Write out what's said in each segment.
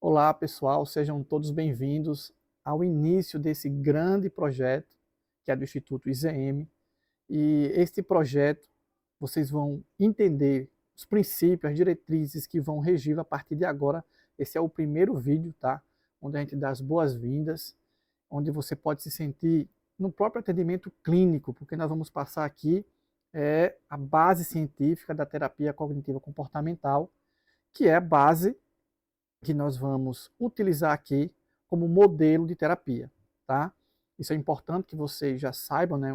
Olá, pessoal, sejam todos bem-vindos ao início desse grande projeto, que é do Instituto IZM. E este projeto, vocês vão entender os princípios, as diretrizes que vão regir a partir de agora. Esse é o primeiro vídeo, tá? Onde a gente dá as boas-vindas, onde você pode se sentir no próprio atendimento clínico, porque nós vamos passar aqui a base científica da terapia cognitiva comportamental, que é a base que nós vamos utilizar aqui como modelo de terapia, tá? Isso é importante que vocês já saibam, né?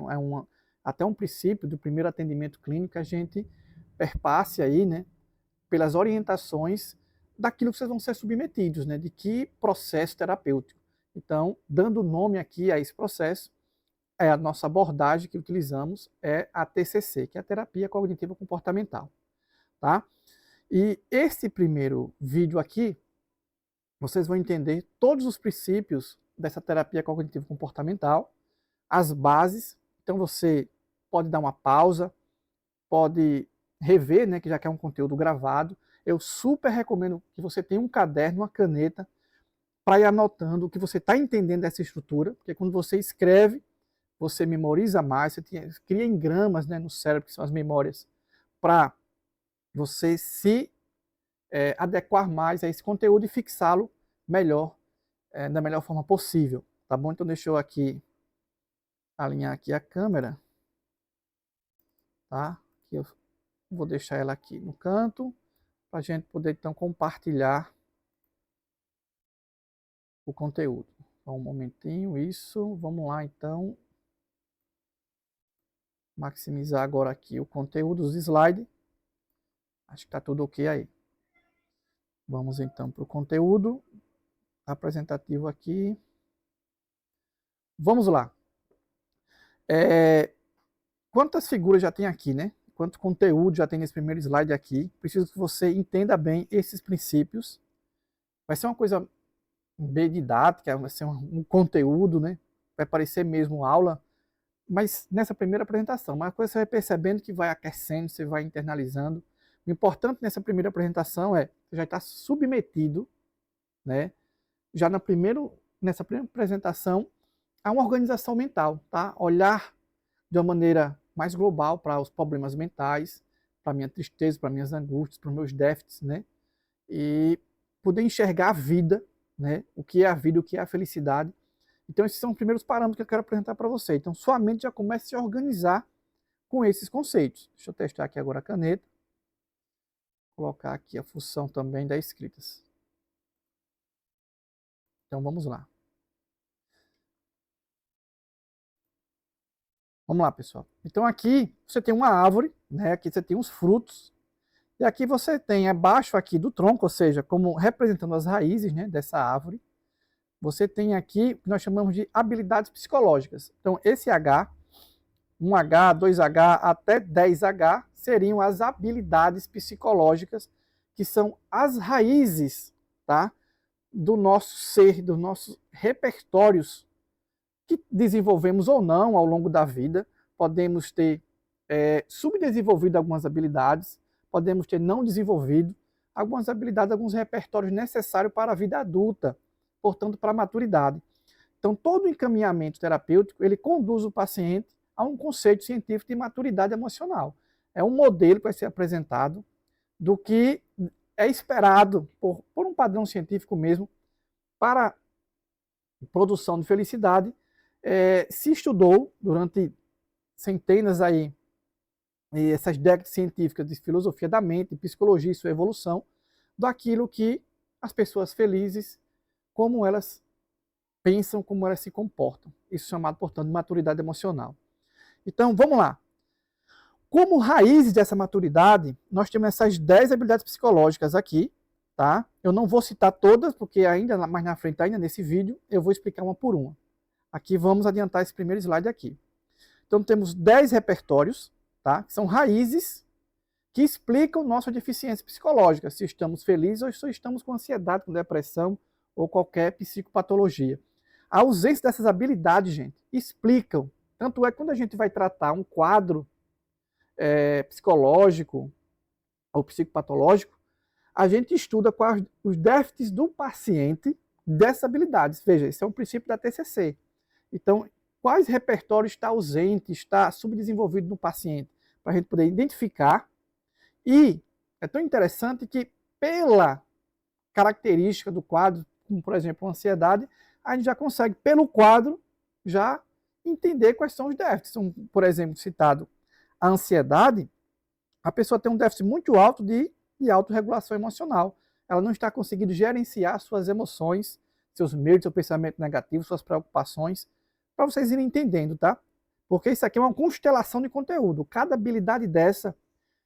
Até um princípio do primeiro atendimento clínico, a gente perpasse aí, né, pelas orientações daquilo que vocês vão ser submetidos, né, de que processo terapêutico. Então, dando nome aqui a esse processo, a nossa abordagem que utilizamos é a TCC, que é a terapia cognitiva comportamental, tá? E esse primeiro vídeo aqui, vocês vão entender todos os princípios dessa terapia cognitivo comportamental, as bases. Então você pode dar uma pausa, pode rever, né, que já que é um conteúdo gravado. Eu super recomendo que você tenha um caderno, uma caneta, para ir anotando o que você está entendendo dessa estrutura, porque quando você escreve, você memoriza mais, você cria engramas, né, no cérebro, que são as memórias, para você se adequar mais a esse conteúdo e fixá-lo melhor, da melhor forma possível, tá bom? Então deixa eu aqui alinhar aqui a câmera, tá? Aqui eu vou deixar ela aqui no canto, para a gente poder então compartilhar o conteúdo. Só um momentinho, isso, vamos lá então, maximizar agora aqui o conteúdo dos slides, acho que está tudo ok aí. Vamos então para o conteúdo apresentativo aqui. Vamos lá. Quantas figuras já tem aqui, né? Quanto conteúdo já tem nesse primeiro slide aqui? Preciso que você entenda bem esses princípios. Vai ser uma coisa bem didática, vai ser um conteúdo, né? Vai parecer mesmo aula, mas nessa primeira apresentação. Mas a coisa você vai percebendo que vai aquecendo, você vai internalizando. O importante nessa primeira apresentação é você já está submetido, né? Já nessa primeira apresentação, a uma organização mental, tá? Olhar de uma maneira mais global para os problemas mentais, para a minha tristeza, para minhas angústias, para os meus déficits, né? E poder enxergar a vida, né? O que é a vida, o que é a felicidade. Então esses são os primeiros parâmetros que eu quero apresentar para você. Então sua mente já começa a se organizar com esses conceitos. Deixa eu testar aqui agora a caneta. Colocar aqui a função também da escrita. Então vamos lá. Vamos lá, pessoal. Então aqui você tem uma árvore, né? Aqui você tem os frutos. E aqui você tem abaixo aqui do tronco, ou seja, como representando as raízes, né, dessa árvore, você tem aqui o que nós chamamos de habilidades psicológicas. Então esse H, 1H, 2H até 10H seriam as habilidades psicológicas, que são as raízes, tá, do nosso ser, dos nossos repertórios que desenvolvemos ou não ao longo da vida. Podemos ter subdesenvolvido algumas habilidades, podemos ter não desenvolvido algumas habilidades, alguns repertórios necessários para a vida adulta, portanto, para a maturidade. Então, todo o encaminhamento terapêutico, ele conduz o paciente a um conceito científico de maturidade emocional. É um modelo que vai ser apresentado do que é esperado por um padrão científico mesmo para produção de felicidade. Se estudou durante centenas aí, e essas décadas científicas de filosofia da mente, psicologia e sua evolução, daquilo que as pessoas felizes, como elas pensam, como elas se comportam. Isso é chamado, portanto, de maturidade emocional. Então, vamos lá. Como raízes dessa maturidade, nós temos essas 10 habilidades psicológicas aqui, tá? Eu não vou citar todas, porque ainda mais na frente, ainda nesse vídeo, eu vou explicar uma por uma. Aqui vamos adiantar esse primeiro slide aqui. Então, temos 10 repertórios, tá? Que são raízes que explicam nossa deficiência psicológica, se estamos felizes ou se estamos com ansiedade, com depressão ou qualquer psicopatologia. A ausência dessas habilidades, gente, explicam. Tanto é que quando a gente vai tratar um quadro psicológico ou psicopatológico, a gente estuda quais os déficits do paciente dessas habilidades. Veja, esse é um princípio da TCC. Então, quais repertórios está ausente, está subdesenvolvido no paciente, para a gente poder identificar. E é tão interessante que, pela característica do quadro, como por exemplo a ansiedade, a gente já consegue, pelo quadro, já entender quais são os déficits. Por exemplo, citado a ansiedade, a pessoa tem um déficit muito alto de autorregulação emocional. Ela não está conseguindo gerenciar suas emoções, seus medos, seu pensamento negativo, suas preocupações, para vocês irem entendendo, tá? Porque isso aqui é uma constelação de conteúdo. Cada habilidade dessa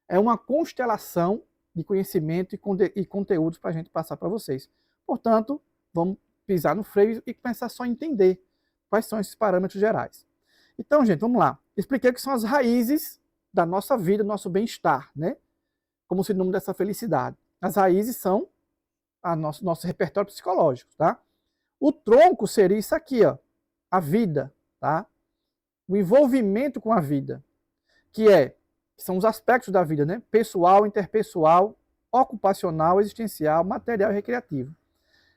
é uma constelação de conhecimento e conteúdos para a gente passar para vocês. Portanto, vamos pisar no freio e começar só a entender quais são esses parâmetros gerais. Então, gente, vamos lá. Expliquei o que são as raízes da nossa vida, do nosso bem-estar, né? Como sinônimo dessa felicidade. As raízes são nosso repertório psicológico, tá? O tronco seria isso aqui, ó, a vida, tá? O envolvimento com a vida, que são os aspectos da vida, né? Pessoal, interpessoal, ocupacional, existencial, material e recreativo.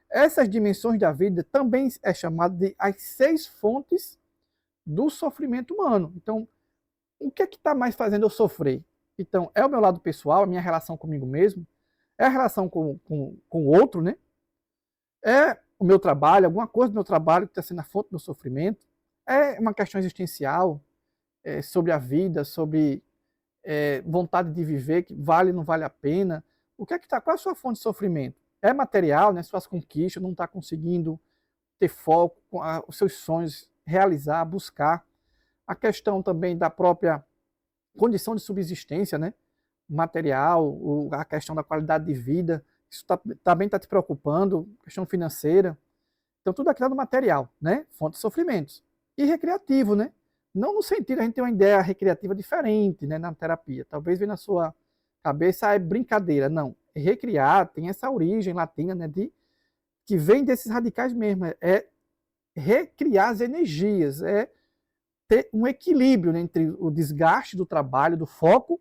Essas dimensões da vida também é chamado de as 6 fontes do sofrimento humano. Então, o que é que está mais fazendo eu sofrer? Então, é o meu lado pessoal, a minha relação comigo mesmo, é a relação com o outro, né? É o meu trabalho, alguma coisa do meu trabalho que está sendo a fonte do meu sofrimento, é uma questão existencial, sobre a vida, sobre vontade de viver, que vale ou não vale a pena. O que é que está? Qual é a sua fonte de sofrimento? É material, né? Suas conquistas, não está conseguindo ter foco, os seus sonhos, realizar, buscar. A questão também da própria condição de subsistência, né? Material, a questão da qualidade de vida, isso também está te preocupando, questão financeira. Então, tudo aquilo é do material, né? Fonte de sofrimentos. E recreativo, né? Não no sentido, a gente tem uma ideia recreativa diferente, né, na terapia. Talvez venha na sua cabeça, é brincadeira. Não. Recriar tem essa origem latina, né, que vem desses radicais mesmo. É recriar as energias, é ter um equilíbrio, né, entre o desgaste do trabalho, do foco,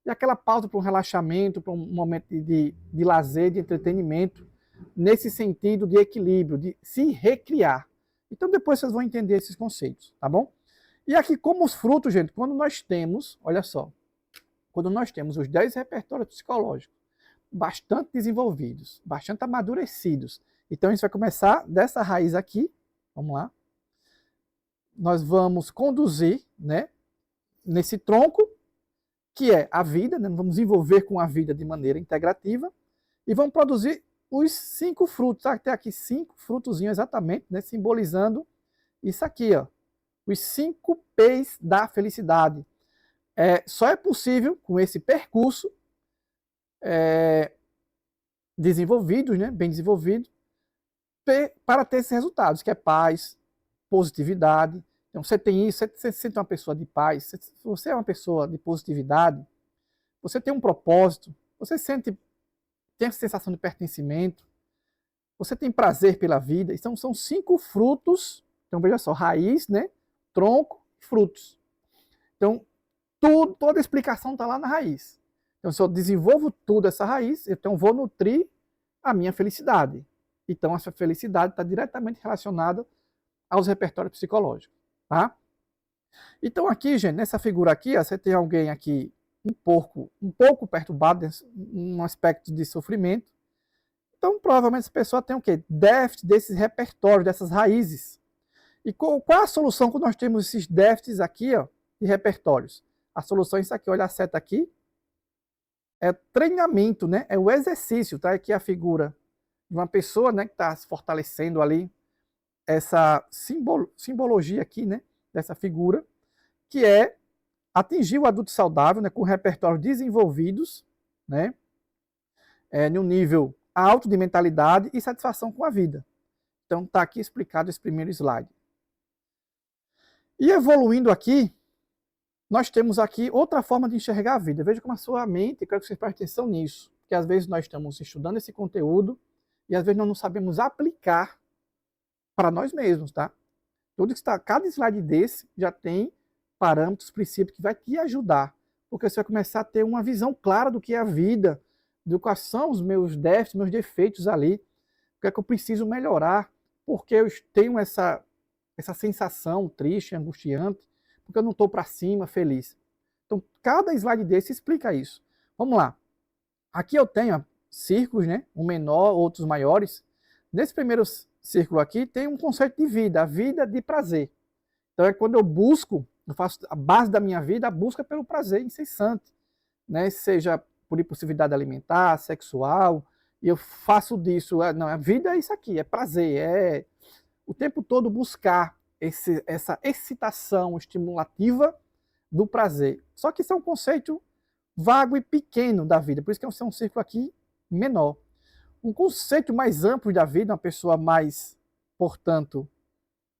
e aquela pausa para um relaxamento, para um momento de lazer, de entretenimento, nesse sentido de equilíbrio, de se recriar. Então depois vocês vão entender esses conceitos, tá bom? E aqui, como os frutos, gente, quando nós temos, olha só, quando nós temos os 10 repertórios psicológicos bastante desenvolvidos, bastante amadurecidos, então a gente vai começar dessa raiz aqui, vamos lá, nós vamos conduzir, né, nesse tronco, que é a vida, né, vamos envolver com a vida de maneira integrativa, e vamos produzir os 5 frutos, tá? Tem aqui 5 frutozinhos exatamente, né, simbolizando isso aqui, ó, os 5 P's da felicidade. Só é possível com esse percurso desenvolvido, né, bem desenvolvido, para ter esses resultados, que é paz, positividade. Então, você tem isso, você se sente uma pessoa de paz, se você é uma pessoa de positividade, você tem um propósito, você tem a sensação de pertencimento, você tem prazer pela vida. Então, são 5 frutos. Então, veja só, raiz, né, tronco, frutos. Então, toda a explicação está lá na raiz. Então, se eu desenvolvo tudo essa raiz, então vou nutrir a minha felicidade. Então, essa felicidade está diretamente relacionada aos repertórios psicológicos, tá? Então, aqui, gente, nessa figura aqui, ó, você tem alguém aqui um pouco perturbado, num aspecto de sofrimento. Então, provavelmente, essa pessoa tem o quê? Déficit desses repertórios, dessas raízes. E qual é a solução quando nós temos esses déficits aqui, ó, de repertórios? A solução é isso aqui, olha a seta aqui. É treinamento, né? É o exercício, tá? Aqui a figura de uma pessoa, né, que está se fortalecendo ali, essa simbologia aqui, né, dessa figura, que é atingir o adulto saudável, né, com repertórios desenvolvidos, né, em um nível alto de mentalidade e satisfação com a vida. Então, está aqui explicado esse primeiro slide. E evoluindo aqui, nós temos aqui outra forma de enxergar a vida. Veja como a sua mente, quero que vocês prestem atenção nisso, porque às vezes nós estamos estudando esse conteúdo e às vezes nós não sabemos aplicar para nós mesmos, tá? Tudo que está, cada slide desse já tem parâmetros, princípios que vai te ajudar, porque você vai começar a ter uma visão clara do que é a vida, de quais são os meus déficits, meus defeitos ali, o que é que eu preciso melhorar, porque eu tenho essa sensação triste, angustiante, porque eu não estou para cima, feliz. Então, cada slide desse explica isso. Vamos lá. Aqui eu tenho círculos, né? Um menor, outros maiores. Nesse primeiro círculo aqui tem um conceito de vida, a vida de prazer. Então é quando eu busco, eu faço a base da minha vida, a busca pelo prazer incessante, né? Seja por impulsividade alimentar, sexual, e eu faço disso, não, a vida é isso aqui, é prazer, é o tempo todo buscar essa excitação estimulativa do prazer. Só que isso é um conceito vago e pequeno da vida, por isso que é um círculo aqui menor. Um conceito mais amplo da vida, uma pessoa mais, portanto,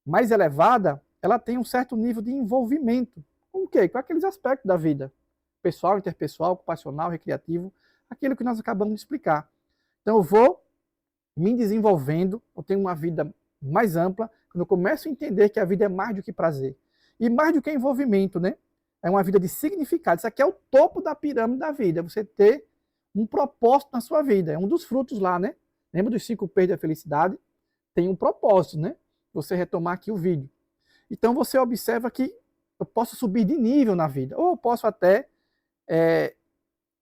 mais elevada, ela tem um certo nível de envolvimento. Com o quê? Com aqueles aspectos da vida. Pessoal, interpessoal, ocupacional, recreativo, aquilo que nós acabamos de explicar. Então eu vou me desenvolvendo, eu tenho uma vida mais ampla, quando eu começo a entender que a vida é mais do que prazer. E mais do que envolvimento, né? É uma vida de significado. Isso aqui é o topo da pirâmide da vida. Você ter um propósito na sua vida. É um dos frutos lá, né? Lembra dos 5 P's da felicidade? Tem um propósito, né? Você retomar aqui o vídeo. Então você observa que eu posso subir de nível na vida. Ou eu posso até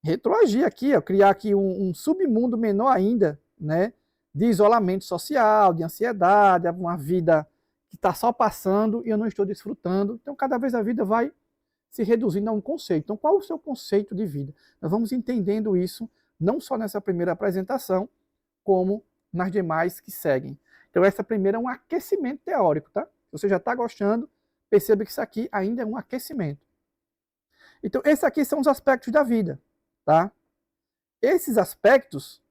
retroagir aqui, ó, criar aqui um submundo menor ainda, né? De isolamento social, de ansiedade, uma vida que está só passando e eu não estou desfrutando. Então cada vez a vida vai se reduzindo a um conceito. Então, qual o seu conceito de vida? Nós vamos entendendo isso, não só nessa primeira apresentação, como nas demais que seguem. Então, essa primeira é um aquecimento teórico, tá? Se você já está gostando, perceba que isso aqui ainda é um aquecimento. Então, esses aqui são os aspectos da vida, tá? Esses aspectos,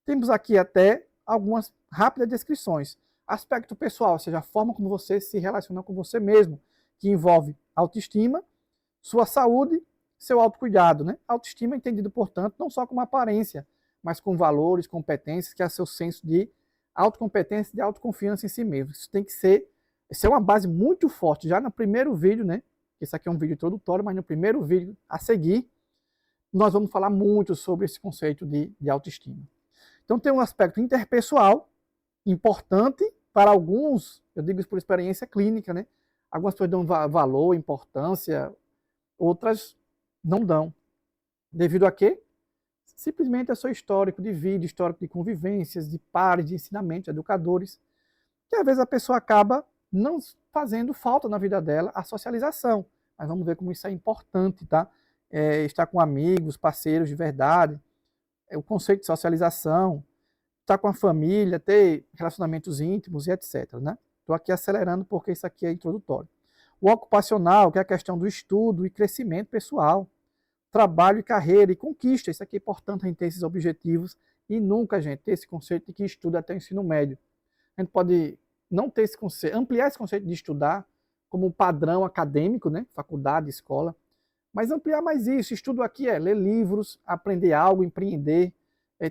temos aqui até algumas rápidas descrições. Aspecto pessoal, ou seja, a forma como você se relaciona com você mesmo, que envolve autoestima, sua saúde, seu autocuidado, né? Autoestima é entendido, portanto, não só como aparência, mas com valores, competências, que é seu senso de autocompetência e de autoconfiança em si mesmo. Isso tem que ser uma base muito forte. Já no primeiro vídeo, né? Esse aqui é um vídeo introdutório, mas no primeiro vídeo a seguir, nós vamos falar muito sobre esse conceito de autoestima. Então tem um aspecto interpessoal importante para alguns, eu digo isso por experiência clínica, né? Algumas pessoas dão valor, importância, outras não dão. Devido a quê? Simplesmente é seu histórico de vida, histórico de convivências, de pares, de ensinamentos, de educadores, que às vezes a pessoa acaba não fazendo falta na vida dela a socialização. Mas vamos ver como isso é importante, tá? Estar com amigos, parceiros de verdade, o conceito de socialização, estar com a família, ter relacionamentos íntimos e etc, né? Estou aqui acelerando porque isso aqui é introdutório. O ocupacional, que é a questão do estudo e crescimento pessoal, trabalho e carreira e conquista. Isso aqui é importante a gente ter esses objetivos e nunca, gente, ter esse conceito de que estuda até o ensino médio. A gente pode não ter esse conceito, ampliar esse conceito de estudar como um padrão acadêmico, né? Faculdade, escola, mas ampliar mais isso. Estudo aqui é ler livros, aprender algo, empreender.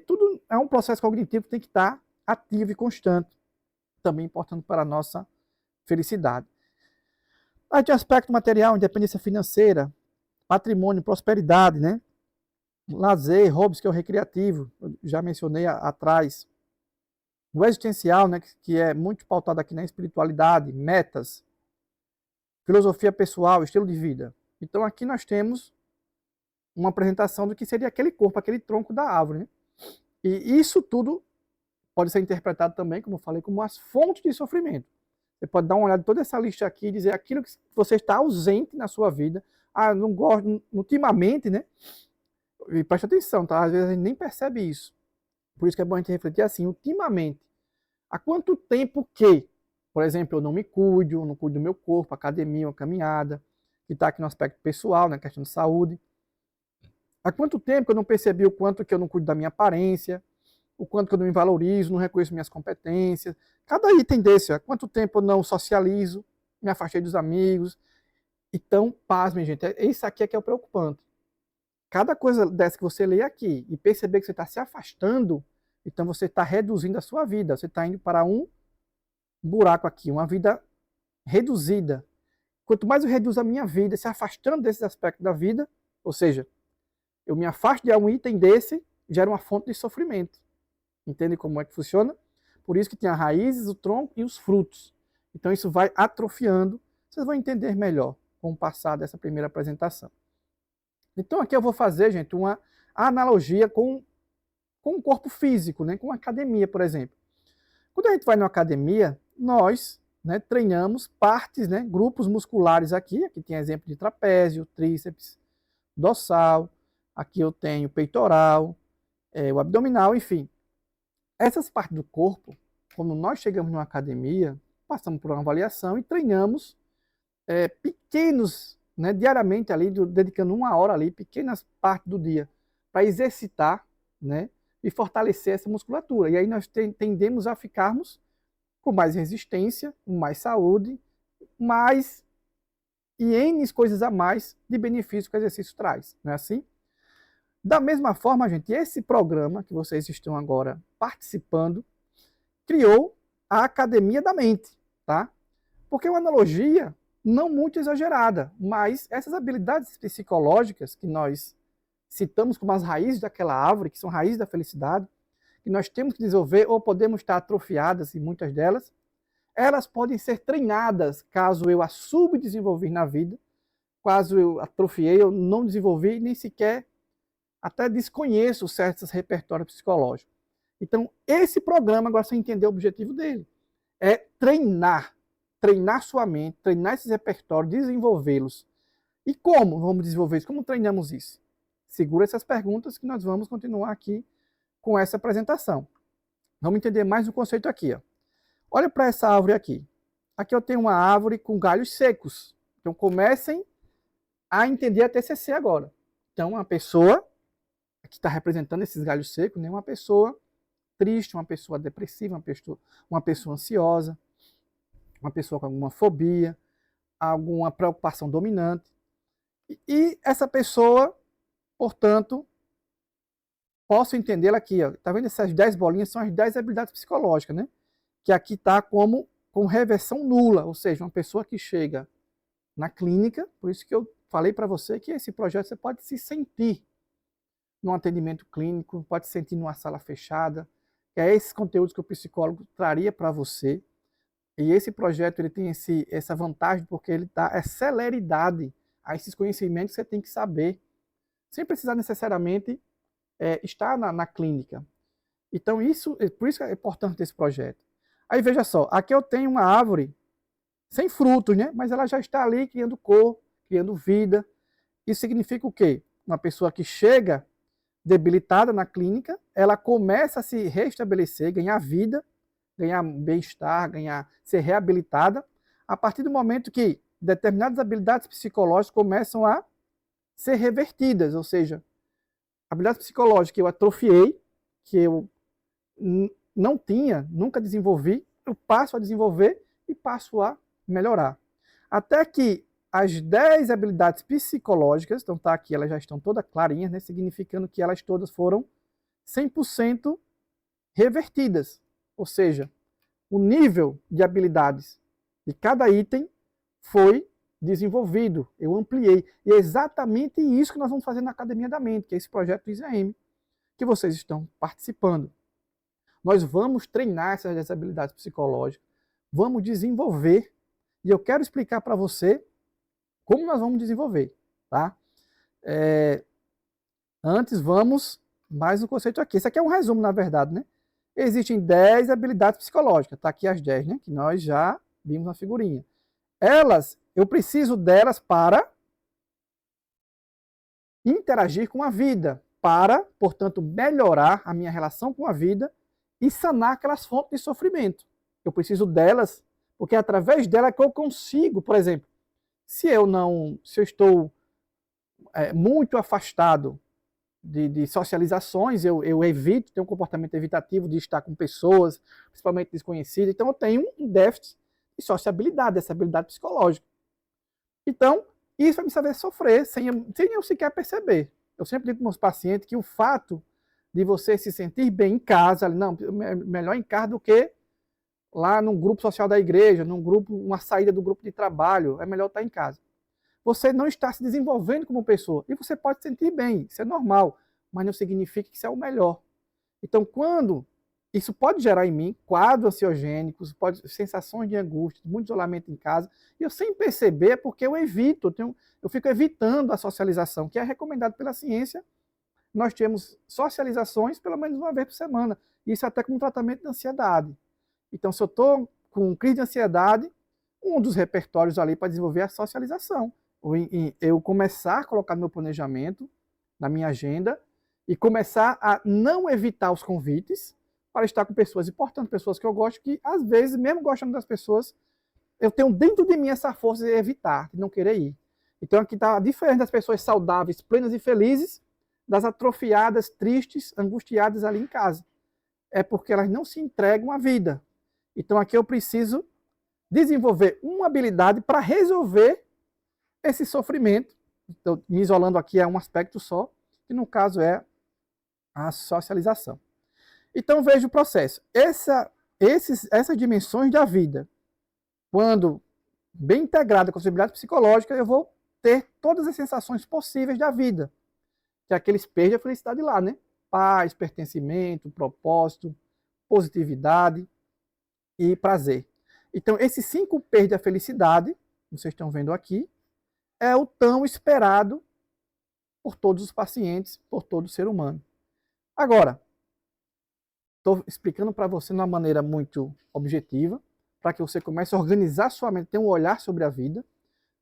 Tudo é um processo cognitivo que tem que estar ativo e constante. Também importante para a nossa felicidade. Aí tem aspecto material, independência financeira, patrimônio, prosperidade, né? Lazer, hobbies, que é o recreativo, eu já mencionei atrás. O existencial, né, que é muito pautado aqui na espiritualidade, metas, filosofia pessoal, estilo de vida. Então aqui nós temos uma apresentação do que seria aquele corpo, aquele tronco da árvore, né? E isso tudo pode ser interpretado também, como eu falei, como as fontes de sofrimento. Você pode dar uma olhada em toda essa lista aqui e dizer aquilo que você está ausente na sua vida. Ah, não gosto, ultimamente, né? E presta atenção, tá? Às vezes a gente nem percebe isso. Por isso que é bom a gente refletir assim, ultimamente. Há quanto tempo que, por exemplo, eu não me cuido, eu não cuido do meu corpo, academia, uma caminhada, que está aqui no aspecto pessoal, na questão de saúde. Há quanto tempo que eu não percebi o quanto que eu não cuido da minha aparência, o quanto que eu não me valorizo, não reconheço minhas competências. Cada item desse, há quanto tempo eu não socializo, me afastei dos amigos. Então, pasmem, gente, isso aqui é que é o preocupante. Cada coisa dessa que você lê aqui e perceber que você está se afastando, então você está reduzindo a sua vida, você está indo para um buraco aqui, uma vida reduzida. Quanto mais eu reduzo a minha vida, se afastando desses aspectos da vida, ou seja, eu me afasto de um item desse, gera uma fonte de sofrimento. Entende como é que funciona? Por isso que tem as raízes, o tronco e os frutos. Então isso vai atrofiando. Vocês vão entender melhor com o passar dessa primeira apresentação. Então aqui eu vou fazer, gente, uma analogia com o corpo físico, né? Com a academia, por exemplo. Quando a gente vai na academia, nós, né, treinamos partes, né, grupos musculares aqui tem exemplo de trapézio, tríceps, dorsal, aqui eu tenho peitoral, o abdominal, enfim. Essas partes do corpo, quando nós chegamos numa academia, passamos por uma avaliação e treinamos pequenos, né, diariamente ali, dedicando 1 hora ali, pequenas partes do dia, para exercitar, né, e fortalecer essa musculatura. E aí nós tendemos a ficarmos com mais resistência, com mais saúde, mais e N coisas a mais de benefício que o exercício traz. Não é assim? Da mesma forma, gente, esse programa que vocês estão agora participando criou a Academia da Mente, tá? Porque é uma analogia não muito exagerada, mas essas habilidades psicológicas que nós citamos como as raízes daquela árvore, que são raízes da felicidade, que nós temos que desenvolver ou podemos estar atrofiadas em muitas delas, elas podem ser treinadas caso eu as subdesenvolver na vida, caso eu atrofiei, eu não desenvolvi, nem sequer até desconheço certos repertórios psicológicos. Então, esse programa, agora você entender o objetivo dele, é treinar sua mente, treinar esses repertórios, desenvolvê-los. E como vamos desenvolver isso? Como treinamos isso? Segura essas perguntas que nós vamos continuar aqui com essa apresentação. Vamos entender mais o conceito aqui. Ó. Olha para essa árvore aqui. Aqui eu tenho uma árvore com galhos secos. Então comecem a entender a TCC agora. Então uma pessoa que está representando esses galhos secos, né? Uma pessoa triste, uma pessoa depressiva, uma pessoa ansiosa, uma pessoa com alguma fobia, alguma preocupação dominante. E essa pessoa, portanto, posso entendê-la aqui. Está vendo essas 10 bolinhas? São as 10 habilidades psicológicas, né? Que aqui está com reversão nula, ou seja, uma pessoa que chega na clínica, por isso que eu falei para você que esse projeto você pode se sentir num atendimento clínico, pode se sentir numa sala fechada, que é esses conteúdos que o psicólogo traria para você. E esse projeto ele tem essa vantagem porque ele dá celeridade a esses conhecimentos que você tem que saber, sem precisar necessariamente estar na clínica. Então, por isso é importante esse projeto. Aí, veja só, aqui eu tenho uma árvore sem frutos, né? Mas ela já está ali criando cor, criando vida. Isso significa o quê? Uma pessoa que chega debilitada na clínica, ela começa a se restabelecer, ganhar vida, ganhar bem-estar, ser reabilitada, a partir do momento que determinadas habilidades psicológicas começam a ser revertidas, ou seja, habilidades psicológicas que eu atrofiei, que eu não tinha, nunca desenvolvi, eu passo a desenvolver e passo a melhorar. Até que as 10 habilidades psicológicas, então tá aqui, elas já estão todas clarinhas, né, significando que elas todas foram 100% revertidas. Ou seja, o nível de habilidades de cada item foi desenvolvido, eu ampliei. E é exatamente isso que nós vamos fazer na Academia da Mente, que é esse projeto ISAM, que vocês estão participando. Nós vamos treinar essas habilidades psicológicas, vamos desenvolver, e eu quero explicar para você como nós vamos desenvolver, tá? Antes, vamos mais um conceito aqui. Esse aqui é um resumo, na verdade, né? Existem 10 habilidades psicológicas, tá aqui as 10, né? Que nós já vimos na figurinha. Eu preciso delas para interagir com a vida, para, portanto, melhorar a minha relação com a vida e sanar aquelas fontes de sofrimento. Eu preciso delas, porque é através dela que eu consigo, por exemplo, se eu estou muito afastado de socializações, eu evito, tenho um comportamento evitativo de estar com pessoas, principalmente desconhecidas, então eu tenho um déficit de sociabilidade, dessa habilidade psicológica. Então, isso vai me fazer sofrer sem eu sequer perceber. Eu sempre digo para os meus pacientes que o fato de você se sentir bem em casa, não, melhor em casa do que lá num grupo social da igreja, uma saída do grupo de trabalho, é melhor estar em casa. Você não está se desenvolvendo como pessoa, e você pode se sentir bem, isso é normal, mas não significa que isso é o melhor. Então, quando isso pode gerar em mim quadros ansiogênicos, sensações de angústia, muito isolamento em casa, e eu sem perceber, porque eu evito, eu fico evitando a socialização, que é recomendado pela ciência. Nós temos socializações pelo menos uma vez por semana, isso até como tratamento de ansiedade. Então, se eu estou com crise de ansiedade, um dos repertórios ali para desenvolver é a socialização. Eu começar a colocar no meu planejamento, na minha agenda, e começar a não evitar os convites para estar com pessoas importantes, pessoas que eu gosto, que às vezes, mesmo gostando das pessoas, eu tenho dentro de mim essa força de evitar, de não querer ir. Então aqui está a diferença das pessoas saudáveis, plenas e felizes, das atrofiadas, tristes, angustiadas ali em casa. É porque elas não se entregam à vida. Então aqui eu preciso desenvolver uma habilidade para resolver esse sofrimento. Então, me isolando aqui é um aspecto só, que no caso é a socialização. Então veja o processo. Essas dimensões da vida, quando bem integrada com a habilidade psicológica, eu vou ter todas as sensações possíveis da vida, que é aquele espelho da felicidade lá, né? Paz, pertencimento, propósito, positividade e prazer. Então, esses 5 P's da felicidade, vocês estão vendo aqui, é o tão esperado por todos os pacientes, por todo ser humano. Agora, estou explicando para você de uma maneira muito objetiva, para que você comece a organizar sua mente, ter um olhar sobre a vida,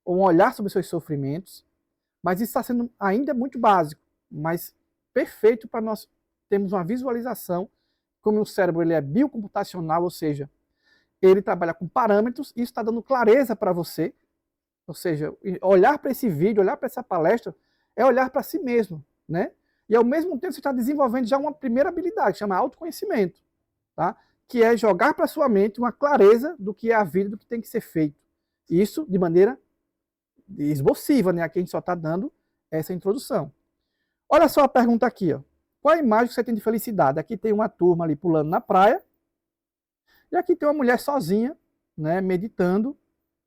ou um olhar sobre os seus sofrimentos, mas isso está sendo ainda muito básico, mas perfeito para nós termos uma visualização, como o cérebro ele é biocomputacional, ou seja, ele trabalha com parâmetros, e isso está dando clareza para você, ou seja, olhar para esse vídeo, olhar para essa palestra, é olhar para si mesmo, né? E ao mesmo tempo você está desenvolvendo já uma primeira habilidade, que chama autoconhecimento, tá? Que é jogar para sua mente uma clareza do que é a vida, do que tem que ser feito. Isso de maneira esboçiva, né? Aqui a gente só está dando essa introdução. Olha só a pergunta aqui, ó. Qual a imagem que você tem de felicidade? Aqui tem uma turma ali pulando na praia, e aqui tem uma mulher sozinha, né, meditando,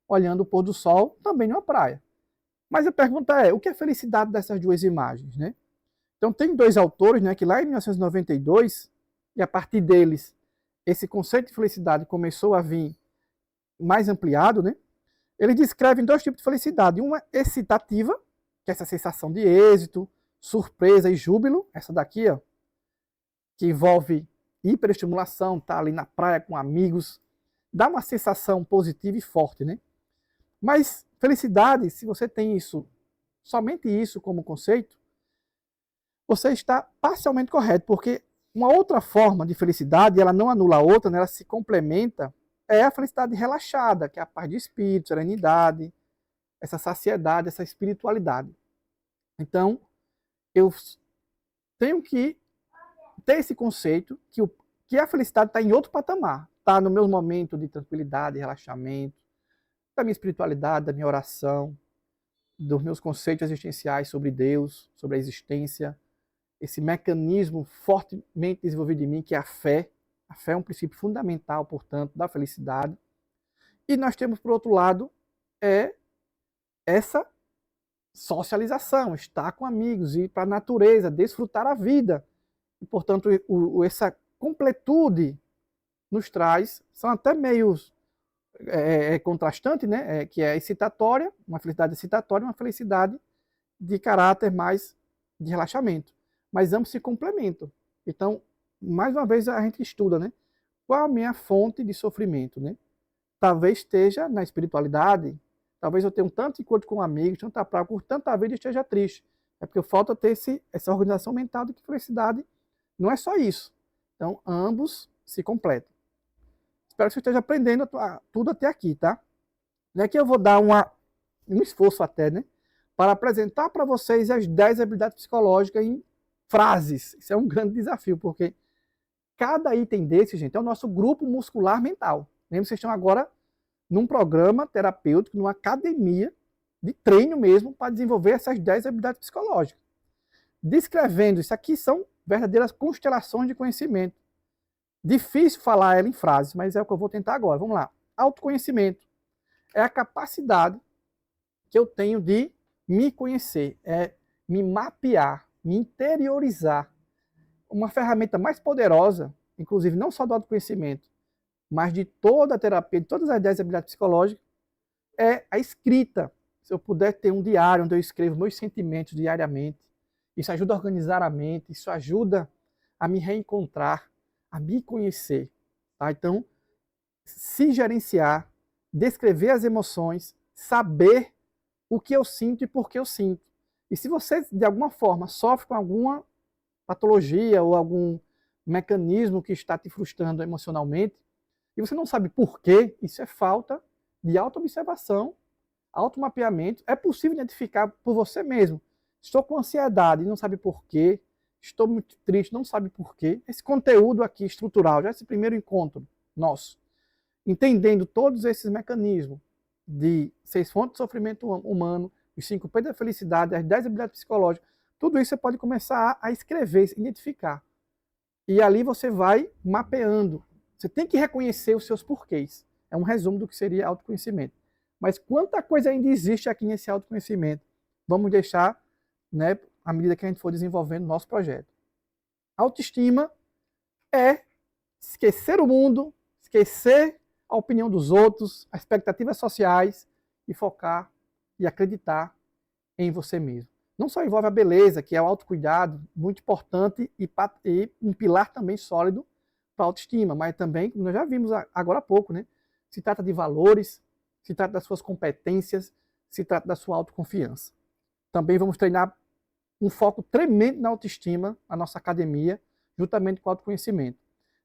olhando o pôr do sol, também numa praia. Mas a pergunta é, o que é felicidade dessas duas imagens, né? Então tem 2 autores, né, que lá em 1992, e a partir deles, esse conceito de felicidade começou a vir mais ampliado, né? Eles descrevem 2 tipos de felicidade. Uma excitativa, que é essa sensação de êxito, surpresa e júbilo, essa daqui, ó, que envolve hiperestimulação, tá ali na praia com amigos, dá uma sensação positiva e forte, né? Mas felicidade, se você tem isso, somente isso como conceito, você está parcialmente correto, porque uma outra forma de felicidade, ela não anula a outra, né, ela se complementa, é a felicidade relaxada, que é a paz de espírito, serenidade, essa saciedade, essa espiritualidade. Então, eu tenho que ter esse conceito que a felicidade está em outro patamar, está no meu momento de tranquilidade, relaxamento, da minha espiritualidade, da minha oração, dos meus conceitos existenciais sobre Deus, sobre a existência, esse mecanismo fortemente desenvolvido em mim, que é a fé. A fé é um princípio fundamental, portanto, da felicidade. E nós temos, por outro lado, essa socialização, estar com amigos, ir para a natureza, desfrutar a vida. E, portanto, essa completude nos traz, são até meios contrastantes, né? Que é excitatória, uma felicidade excitatória, uma felicidade de caráter mais de relaxamento. Mas ambos se complementam. Então, mais uma vez a gente estuda, né? Qual a minha fonte de sofrimento, né? Talvez esteja na espiritualidade, talvez eu tenha um tanto encontro com amigos, tanta praia, por tanta vida e esteja triste. É porque falta ter essa organização mental de que felicidade não é só isso. Então, ambos se completam. Espero que você esteja aprendendo tudo até aqui, tá? E aqui eu vou dar um esforço até, né? Para apresentar para vocês as 10 habilidades psicológicas em frases. Isso é um grande desafio, porque cada item desse, gente, é o nosso grupo muscular mental. Lembra que vocês estão agora num programa terapêutico, numa academia de treino mesmo, para desenvolver essas 10 habilidades psicológicas. Descrevendo, isso aqui são verdadeiras constelações de conhecimento. Difícil falar ela em frases, mas é o que eu vou tentar agora. Vamos lá. Autoconhecimento é a capacidade que eu tenho de me conhecer, é me mapear me interiorizar. Uma ferramenta mais poderosa, inclusive não só do autoconhecimento, mas de toda a terapia, de todas as 10 habilidades psicológicas, é a escrita. Se eu puder ter um diário onde eu escrevo meus sentimentos diariamente, isso ajuda a organizar a mente, isso ajuda a me reencontrar, a me conhecer. Tá? Então, se gerenciar, descrever as emoções, saber o que eu sinto e por que eu sinto. E se você, de alguma forma, sofre com alguma patologia ou algum mecanismo que está te frustrando emocionalmente, e você não sabe por quê, isso é falta de autoobservação, automapeamento. É possível identificar por você mesmo. Estou com ansiedade e não sabe por quê. Estou muito triste, não sabe por quê. Esse conteúdo aqui estrutural, já esse primeiro encontro nosso, entendendo todos esses mecanismos de 6 fontes de sofrimento humano, os 5 P's da felicidade, as 10 habilidades psicológicas, tudo isso você pode começar a escrever, identificar. E ali você vai mapeando. Você tem que reconhecer os seus porquês. É um resumo do que seria autoconhecimento. Mas quanta coisa ainda existe aqui nesse autoconhecimento? Vamos deixar, né, à medida que a gente for desenvolvendo o nosso projeto. Autoestima é esquecer o mundo, esquecer a opinião dos outros, as expectativas sociais e focar e acreditar em você mesmo. Não só envolve a beleza, que é o autocuidado, muito importante e um pilar também sólido para a autoestima, mas também, como nós já vimos agora há pouco, né? Se trata de valores, se trata das suas competências, se trata da sua autoconfiança. Também vamos treinar um foco tremendo na autoestima, na nossa academia, juntamente com o autoconhecimento.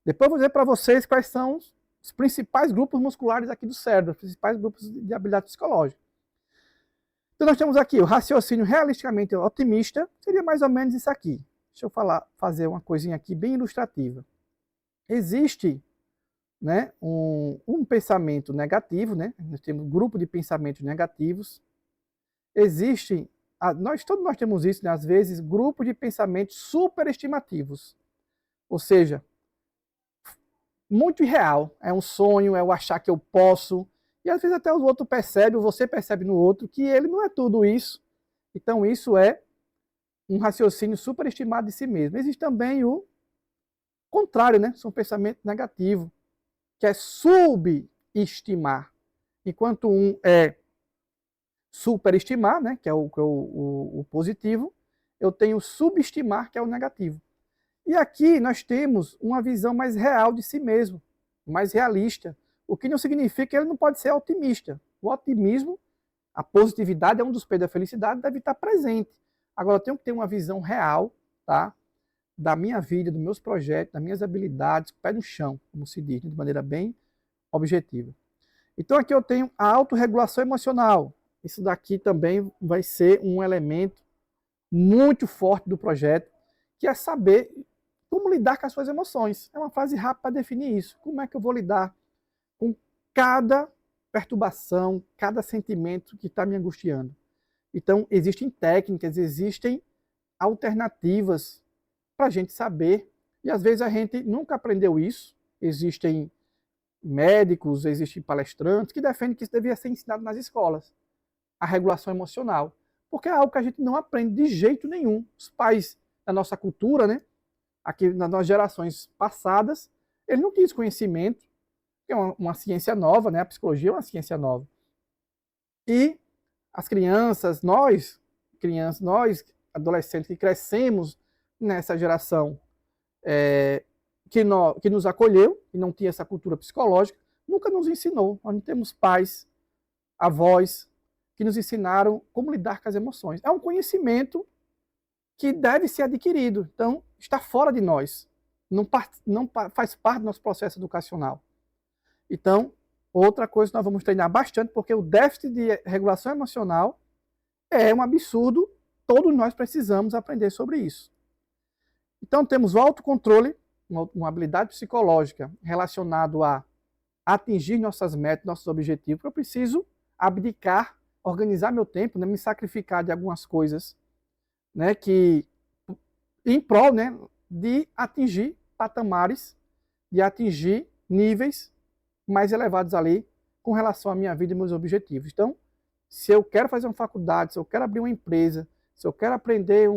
Depois eu vou dizer para vocês quais são os principais grupos musculares aqui do cérebro, os principais grupos de habilidade psicológica. Então nós temos aqui o raciocínio realisticamente otimista, seria mais ou menos isso aqui. Deixa eu fazer uma coisinha aqui bem ilustrativa. Existe, né, um pensamento negativo, né? Nós temos um grupo de pensamentos negativos. Existe, todos nós temos isso, né? Às vezes, grupo de pensamentos superestimativos. Ou seja, muito irreal. É um sonho, é o achar que eu posso. E às vezes até o outro percebe, ou você percebe no outro, que ele não é tudo isso. Então isso é um raciocínio superestimado de si mesmo. Existe também o contrário, né? São pensamentos negativos, que é subestimar. Enquanto um é superestimar, né? Que é o positivo, eu tenho subestimar, que é o negativo. E aqui nós temos uma visão mais real de si mesmo, mais realista, o que não significa que ele não pode ser otimista. O otimismo, a positividade é um dos P's da felicidade, deve estar presente. Agora eu tenho que ter uma visão real, tá, da minha vida, dos meus projetos, das minhas habilidades, pé no chão, como se diz, de maneira bem objetiva. Então aqui eu tenho a autorregulação emocional. Isso daqui também vai ser um elemento muito forte do projeto, que é saber como lidar com as suas emoções. É uma fase rápida para definir isso. Como é que eu vou lidar com cada perturbação, cada sentimento que está me angustiando? Então, existem técnicas, existem alternativas para a gente saber. E às vezes a gente nunca aprendeu isso. Existem médicos, existem palestrantes que defendem que isso devia ser ensinado nas escolas. A regulação emocional. Porque é algo que a gente não aprende de jeito nenhum. Os pais da nossa cultura, né? Aqui nas gerações passadas, eles não tinham esse conhecimento, que é uma ciência nova, né? A psicologia é uma ciência nova. E as crianças, nós adolescentes que crescemos nessa geração que nos acolheu e não tinha essa cultura psicológica, nunca nos ensinou. Nós não temos pais, avós, que nos ensinaram como lidar com as emoções. É um conhecimento que deve ser adquirido. Então, está fora de nós. Não faz parte do nosso processo educacional. Então, outra coisa que nós vamos treinar bastante, porque o déficit de regulação emocional é um absurdo. Todos nós precisamos aprender sobre isso. Então, temos o autocontrole, uma habilidade psicológica relacionada a atingir nossas metas, nossos objetivos. Eu preciso abdicar, organizar meu tempo, né, me sacrificar de algumas coisas, né, que em prol, né, de atingir patamares, de atingir níveis mais elevados ali com relação à minha vida e meus objetivos. Então, se eu quero fazer uma faculdade, se eu quero abrir uma empresa, se eu quero aprender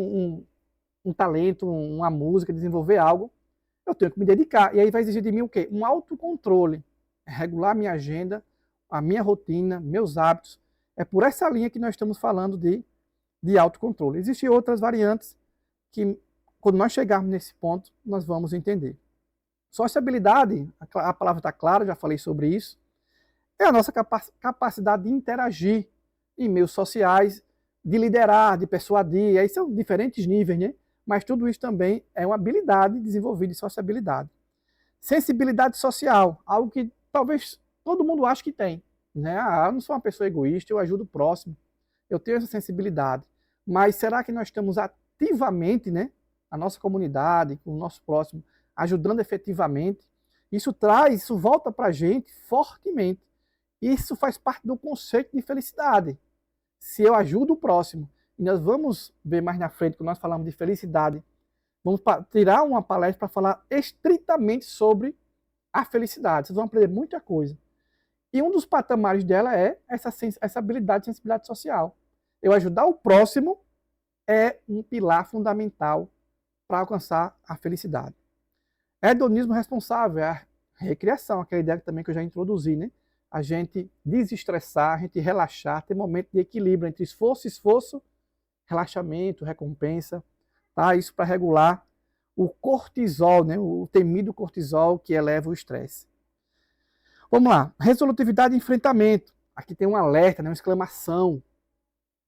um talento, uma música, desenvolver algo, eu tenho que me dedicar. E aí vai exigir de mim o quê? Um autocontrole. Regular minha agenda, a minha rotina, meus hábitos. É por essa linha que nós estamos falando de autocontrole. Existem outras variantes que, quando nós chegarmos nesse ponto, nós vamos entender. Sociabilidade, a palavra está clara, já falei sobre isso, é a nossa capacidade de interagir em meios sociais, de liderar, de persuadir, aí são diferentes níveis, né? Mas tudo isso também é uma habilidade desenvolvida de sociabilidade. Sensibilidade social, algo que talvez todo mundo ache que tem, né? Ah, eu não sou uma pessoa egoísta, eu ajudo o próximo, eu tenho essa sensibilidade. Mas será que nós estamos ativamente, né, a nossa comunidade, o nosso próximo, ajudando efetivamente? Isso volta para a gente fortemente. Isso faz parte do conceito de felicidade. Se eu ajudo o próximo, e nós vamos ver mais na frente, quando nós falamos de felicidade, vamos tirar uma palestra para falar estritamente sobre a felicidade. Vocês vão aprender muita coisa. E um dos patamares dela é essa habilidade de sensibilidade social. Eu ajudar o próximo é um pilar fundamental para alcançar a felicidade. Hedonismo responsável é a recriação, aquela ideia também que eu já introduzi, né? A gente desestressar, a gente relaxar, ter momento de equilíbrio entre esforço, relaxamento, recompensa, tá? Isso para regular o cortisol, né? O temido cortisol que eleva o estresse. Vamos lá, resolutividade e enfrentamento. Aqui tem um alerta, né? Uma exclamação.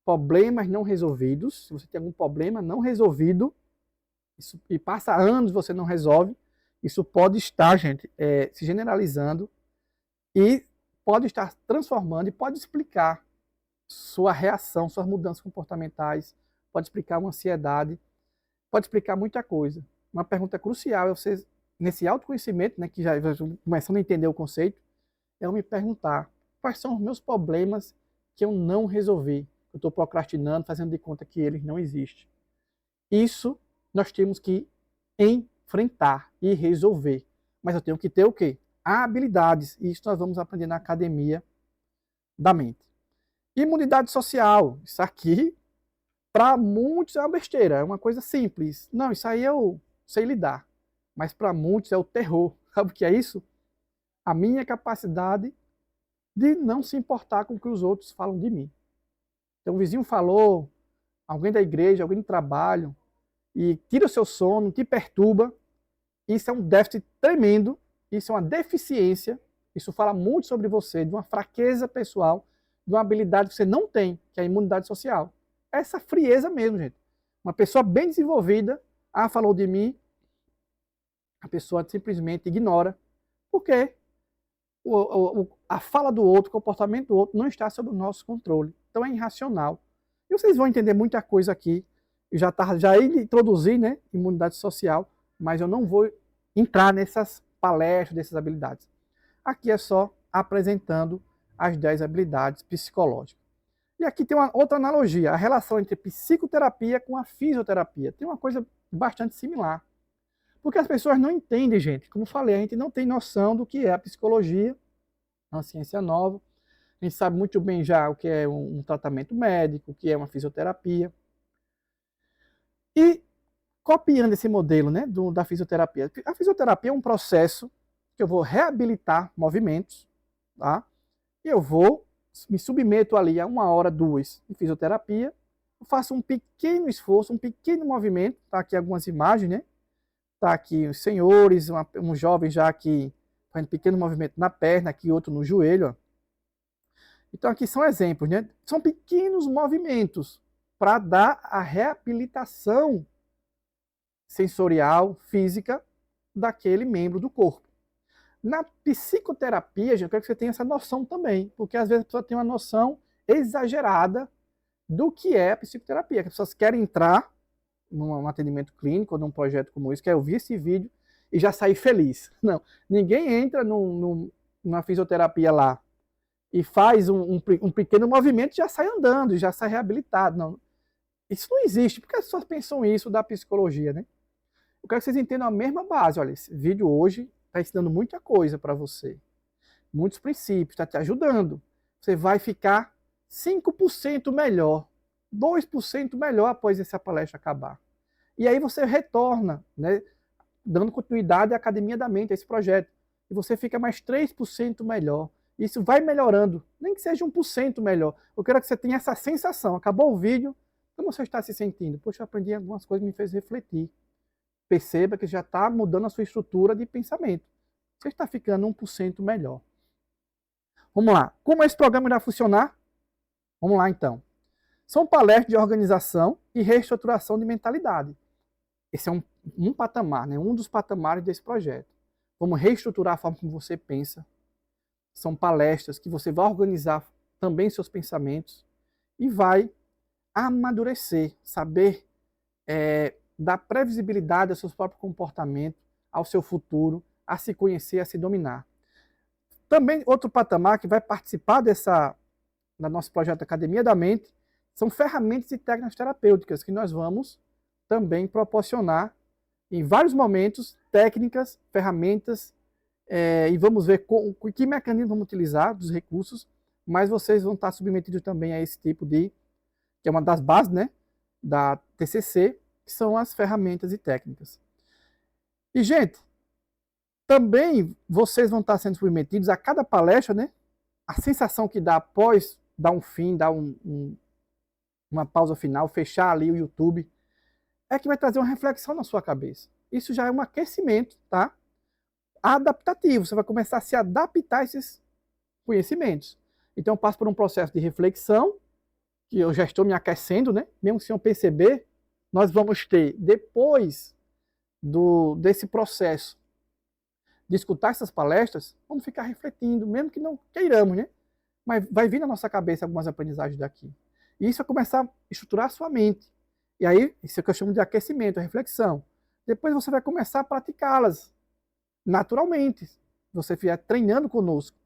Problemas não resolvidos. Se você tem algum problema não resolvido, isso, e passa anos você não resolve, isso pode estar, gente, se generalizando e pode estar transformando e pode explicar sua reação, suas mudanças comportamentais, pode explicar uma ansiedade, pode explicar muita coisa. Uma pergunta crucial é você, nesse autoconhecimento, né, que já começando a entender o conceito, é eu me perguntar quais são os meus problemas que eu não resolvi, eu estou procrastinando, fazendo de conta que eles não existem. Isso nós temos que enfrentar e resolver. Mas eu tenho que ter o quê? Habilidades. E isso nós vamos aprender na academia da mente. Imunidade social. Isso aqui, para muitos, é uma besteira. É uma coisa simples. Não, isso aí eu sei lidar. Mas para muitos é o terror. Sabe o que é isso? A minha capacidade de não se importar com o que os outros falam de mim. Então o vizinho falou, alguém da igreja, alguém do trabalho, e tira o seu sono, te perturba. Isso é um déficit tremendo, isso é uma deficiência, isso fala muito sobre você, de uma fraqueza pessoal, de uma habilidade que você não tem, que é a imunidade social. Essa frieza mesmo, gente. Uma pessoa bem desenvolvida, falou de mim, a pessoa simplesmente ignora, porque a fala do outro, o comportamento do outro não está sob o nosso controle. Então é irracional. E vocês vão entender muita coisa aqui. Eu já introduzi, né, imunidade social, mas eu não vou entrar nessas palestras, dessas habilidades. Aqui é só apresentando as 10 habilidades psicológicas. E aqui tem uma outra analogia, a relação entre psicoterapia com a fisioterapia. Tem uma coisa bastante similar. Porque as pessoas não entendem, gente. Como falei, a gente não tem noção do que é a psicologia, é uma ciência nova. A gente sabe muito bem já o que é um tratamento médico, o que é uma fisioterapia. E copiando esse modelo, né, da fisioterapia. A fisioterapia é um processo que eu vou reabilitar movimentos, tá? E eu me submeto ali a 1 hora, 2 de fisioterapia, eu faço um pequeno esforço, um pequeno movimento, tá aqui algumas imagens, né? Tá aqui os senhores, um jovem já aqui fazendo pequeno movimento na perna, aqui outro no joelho, ó. Então aqui são exemplos, né? São pequenos movimentos para dar a reabilitação sensorial, física, daquele membro do corpo. Na psicoterapia, gente, eu quero que você tenha essa noção também, porque às vezes a pessoa tem uma noção exagerada do que é a psicoterapia, que as pessoas querem entrar num atendimento clínico ou num projeto como esse, quer ouvir esse vídeo e já sair feliz. Não, ninguém entra numa fisioterapia lá e faz um pequeno movimento e já sai andando, já sai reabilitado. Não, isso não existe, porque as pessoas pensam isso da psicologia, né? Eu quero que vocês entendam a mesma base. Olha, esse vídeo hoje está ensinando muita coisa para você. Muitos princípios, está te ajudando. Você vai ficar 5% melhor, 2% melhor após essa palestra acabar. E aí você retorna, né, dando continuidade à Academia da Mente, a esse projeto. E você fica mais 3% melhor. Isso vai melhorando, nem que seja 1% melhor. Eu quero que você tenha essa sensação. Acabou o vídeo, como você está se sentindo? Poxa, eu aprendi algumas coisas que me fez refletir. Perceba que já está mudando a sua estrutura de pensamento. Você está ficando 1% melhor. Vamos lá. Como esse programa irá funcionar? Vamos lá, então. São palestras de organização e reestruturação de mentalidade. Esse é um patamar, né? Um dos patamares desse projeto. Vamos reestruturar a forma como você pensa. São palestras que você vai organizar também seus pensamentos e vai amadurecer, saber dar previsibilidade aos seus próprios comportamentos, ao seu futuro, a se conhecer, a se dominar. Também outro patamar que vai participar da nosso projeto Academia da Mente são ferramentas e técnicas terapêuticas que nós vamos também proporcionar em vários momentos, técnicas, ferramentas, e vamos ver que mecanismo vamos utilizar dos recursos, mas vocês vão estar submetidos também a esse tipo que é uma das bases, né, da TCC, que são as ferramentas e técnicas. E, gente, também vocês vão estar sendo submetidos a cada palestra, né, a sensação que dá após dar um fim, dar uma pausa final, fechar ali o YouTube, é que vai trazer uma reflexão na sua cabeça. Isso já é um aquecimento, tá? Adaptativo. Você vai começar a se adaptar a esses conhecimentos. Então eu passo por um processo de reflexão, que eu já estou me aquecendo, né? Mesmo sem eu perceber, nós vamos ter, depois desse processo de escutar essas palestras, vamos ficar refletindo, mesmo que não queiramos, né? Mas vai vir na nossa cabeça algumas aprendizagens daqui. E isso vai começar a estruturar a sua mente. E aí, isso é o que eu chamo de aquecimento, a reflexão. Depois você vai começar a praticá-las naturalmente. Você vier treinando conosco.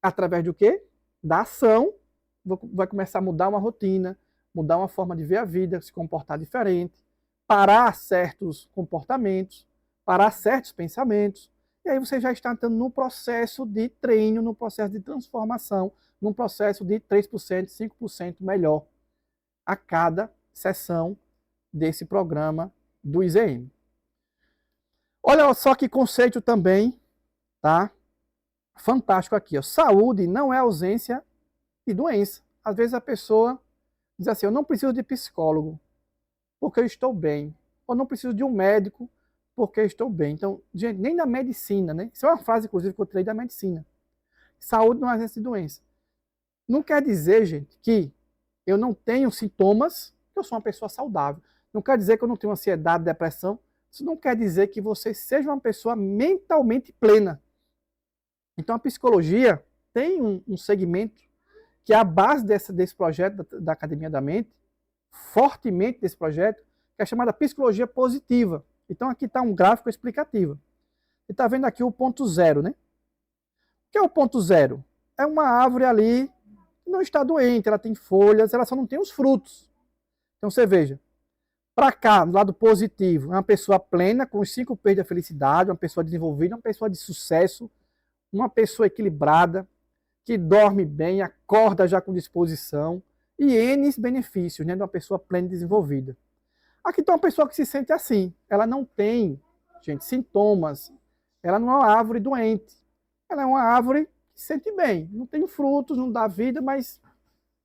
Através do quê? Da ação, vai começar a mudar uma rotina, mudar uma forma de ver a vida, se comportar diferente, parar certos comportamentos, parar certos pensamentos. E aí você já está entrando no processo de treino, no processo de transformação, num processo de 3%, 5% melhor a cada sessão desse programa do IZM. Olha só que conceito também, tá? Fantástico aqui, ó. Saúde não é ausência de doença. Às vezes a pessoa diz assim, eu não preciso de psicólogo, porque eu estou bem. Ou não preciso de um médico, porque eu estou bem. Então, gente, nem na medicina, né? Isso é uma frase, inclusive, que eu tirei da medicina. Saúde não é ausência de doença. Não quer dizer, gente, que eu não tenho sintomas, que eu sou uma pessoa saudável. Não quer dizer que eu não tenho ansiedade, depressão. Isso não quer dizer que você seja uma pessoa mentalmente plena. Então a psicologia tem um segmento que é a base desse projeto da Academia da Mente, fortemente desse projeto, que é chamada psicologia positiva. Então aqui está um gráfico explicativo. Você está vendo aqui o ponto zero, né? O que é o ponto zero? É uma árvore ali que não está doente, ela tem folhas, ela só não tem os frutos. Então você veja, para cá, do lado positivo, é uma pessoa plena, com os 5 P's da felicidade, uma pessoa desenvolvida, uma pessoa de sucesso, uma pessoa equilibrada, que dorme bem, acorda já com disposição, e N benefícios, né, de uma pessoa plena e desenvolvida. Aqui está uma pessoa que se sente assim, ela não tem, gente, sintomas, ela não é uma árvore doente, ela é uma árvore que se sente bem, não tem frutos, não dá vida, mas